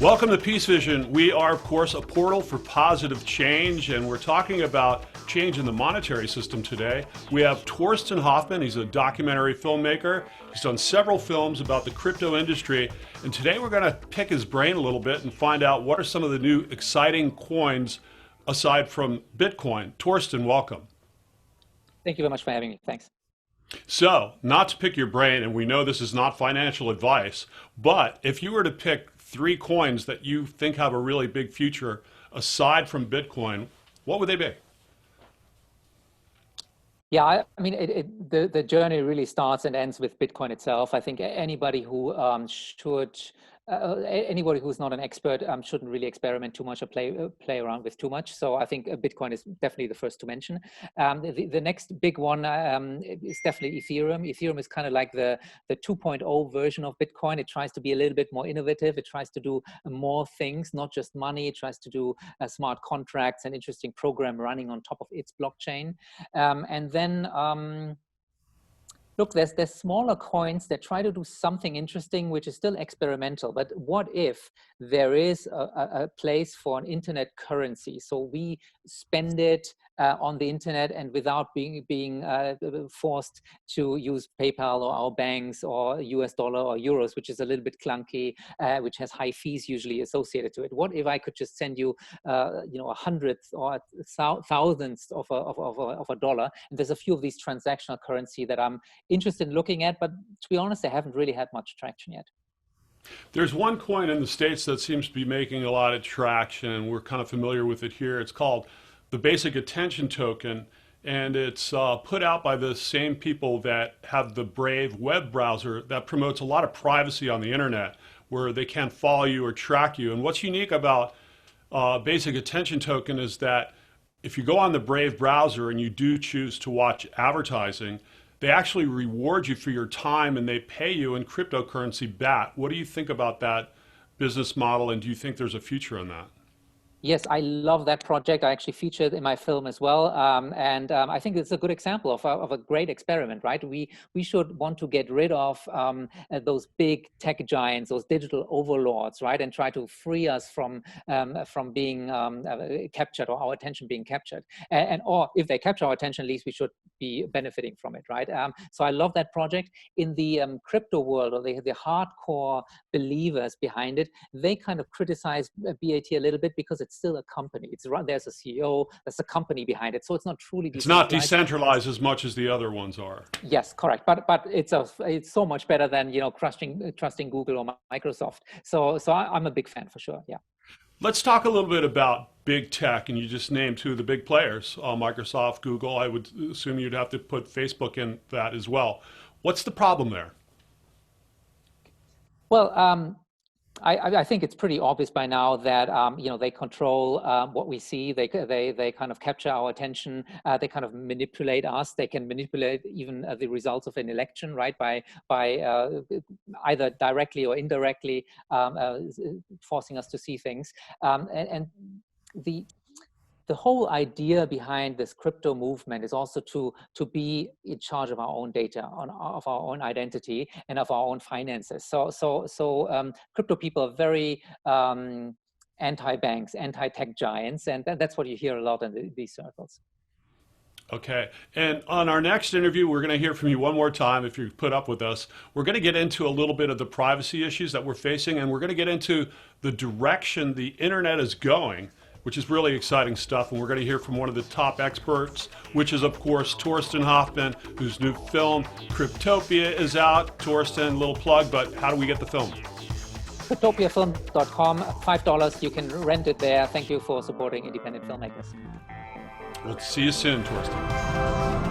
Welcome to Peacevision. We are, of course, a portal for positive change, and we're talking about change in the monetary system today. We have Torsten Hoffmann. He's a documentary filmmaker. He's done several films about the crypto industry, and today we're going to pick his brain a little bit and find out what are some of the new exciting coins aside from Bitcoin. Torsten, welcome. Thank you very much for having me. Thanks. So, not to pick your brain, and we know this is not financial advice, but if you were to pick three coins that you think have a really big future aside from Bitcoin, what would they be? Yeah, I mean, the journey really starts and ends with Bitcoin itself. I think anybody who anybody who's not an expert shouldn't really experiment too much or play around with too much. So I think Bitcoin is definitely the first to mention. The next big one is definitely Ethereum. Ethereum is kind of like the 2.0 version of Bitcoin. It tries to be a little bit more innovative. It tries to do more things, not just money. It tries to do smart contracts and interesting program running on top of its blockchain. And then look, there's smaller coins that try to do something interesting, which is still experimental. But what if there is a place for an internet currency? So we spend it on the internet and without being forced to use PayPal or our banks or US dollar or euros, which is a little bit clunky, which has high fees usually associated to it. What if I could just send you, a hundredth or thousandth of a dollar? And there's a few of these transactional currency that I'm interested in looking at, but to be honest, they haven't really had much traction yet. There's one coin in the States that seems to be making a lot of traction. We're kind of familiar with it here. It's called the Basic Attention Token, and it's put out by the same people that have the Brave web browser that promotes a lot of privacy on the internet, where they can't follow you or track you. And what's unique about Basic Attention Token is that if you go on the Brave browser and you do choose to watch advertising, they actually reward you for your time and they pay you in cryptocurrency BAT. What do you think about that business model, and do you think there's a future in that? Yes, I love that project. I actually featured in my film as well. I think it's a good example of a great experiment, right? We should want to get rid of those big tech giants, those digital overlords, right? And try to free us from being captured, or our attention being captured. Or if they capture our attention, at least we should be benefiting from it, right? So I love that project. In the crypto world, or the hardcore believers behind it, they kind of criticize BAT a little bit because it's still a company. There's a CEO, there's a company behind it. So it's not truly decentralized. It's not decentralized as much as the other ones are. Yes, correct. But it's so much better than trusting Google or Microsoft. So I'm a big fan for sure. Yeah. Let's talk a little bit about big tech, and you just named two of the big players, Microsoft, Google. I would assume you'd have to put Facebook in that as well. What's the problem there? Well, I think it's pretty obvious by now that they control what we see. They kind of capture our attention. They kind of manipulate us. They can manipulate even the results of an election, right? By either directly or indirectly forcing us to see things. And the whole idea behind this crypto movement is also to be in charge of our own data, of our own identity, and of our own finances. So crypto people are very anti-banks, anti-tech giants, and that's what you hear a lot in these circles. Okay, and on our next interview, we're going to hear from you one more time if you put up with us. We're going to get into a little bit of the privacy issues that we're facing, and we're going to get into the direction the internet is going, which is really exciting stuff. And we're going to hear from one of the top experts, which is, of course, Torsten Hoffmann, whose new film, Cryptopia, is out. Torsten, little plug, but how do we get the film? Cryptopiafilm.com, $5. You can rent it there. Thank you for supporting independent filmmakers. We'll see you soon, Torsten.